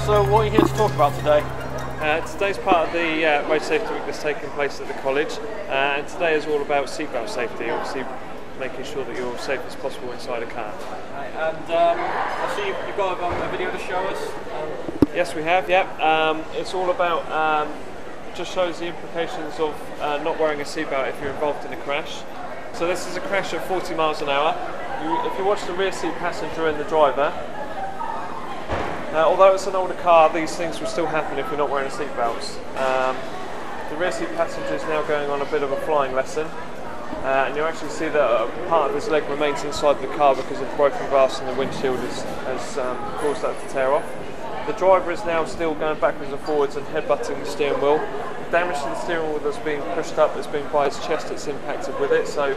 So what are you here to talk about today? Today's part of the Road Safety Week that's taking place at the college, and today is all about seatbelt safety, obviously making sure that you're safe as possible inside a car. Right, and I see you've got a video to show us. Yes, we have, yeah. It's all about, just shows the implications of not wearing a seatbelt if you're involved in a crash. So this is a crash at 40 miles an hour. If you watch the rear seat passenger and the driver, although it's an older car, these things will still happen if you're not wearing a seatbelt. The rear seat passenger is now going on a bit of a flying lesson, and you'll actually see that part of his leg remains inside the car because of broken glass in the windshield has caused that to tear off. The driver is now still going backwards and forwards and headbutting the steering wheel. The damage to the steering wheel that's being pushed up has been by his chest that's impacted with it, so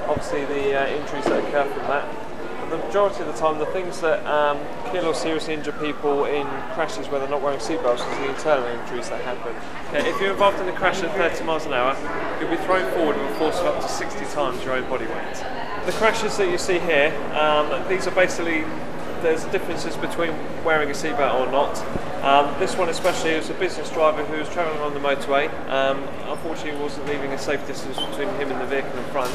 obviously the injuries that occur from that. The majority of the time, the things that kill or seriously injure people in crashes where they're not wearing seatbelts is the internal injuries that happen. Okay, if you're involved in a crash at 30 miles an hour, you'll be thrown forward with a force of up to 60 times your own body weight. The crashes that you see here, these are basically, there's differences between wearing a seatbelt or not. This one especially is a business driver who was travelling on the motorway. Unfortunately, he wasn't leaving a safe distance between him and the vehicle in front,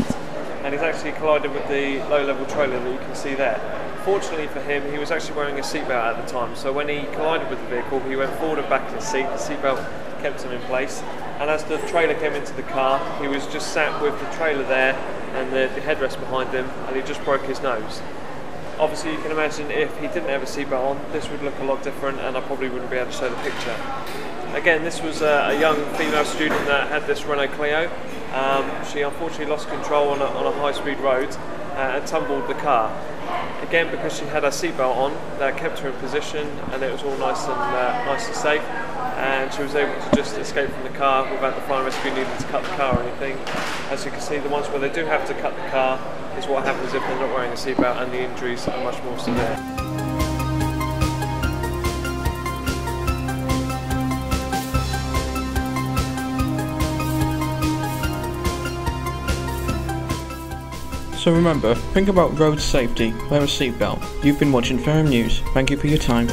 and he's actually collided with the low-level trailer that you can see there. Fortunately for him, he was actually wearing a seatbelt at the time, so when he collided with the vehicle, he went forward and back in his seat. The seatbelt kept him in place, and as the trailer came into the car, he was just sat with the trailer there and the headrest behind him, and he just broke his nose. Obviously, you can imagine if he didn't have a seatbelt on, this would look a lot different, and I probably wouldn't be able to show the picture. Again, this was a young female student that had this Renault Clio. She unfortunately lost control on a high-speed road and tumbled the car. Again, because she had her seatbelt on, that kept her in position, and it was all nice and safe. And she was able to just escape from the car without the fire and rescue needing to cut the car or anything. As you can see, the ones where they do have to cut the car is what happens if they're not wearing a seatbelt, and the injuries are much more severe. So remember, think about road safety, wear a seatbelt. You've been watching Fareham News. Thank you for your time.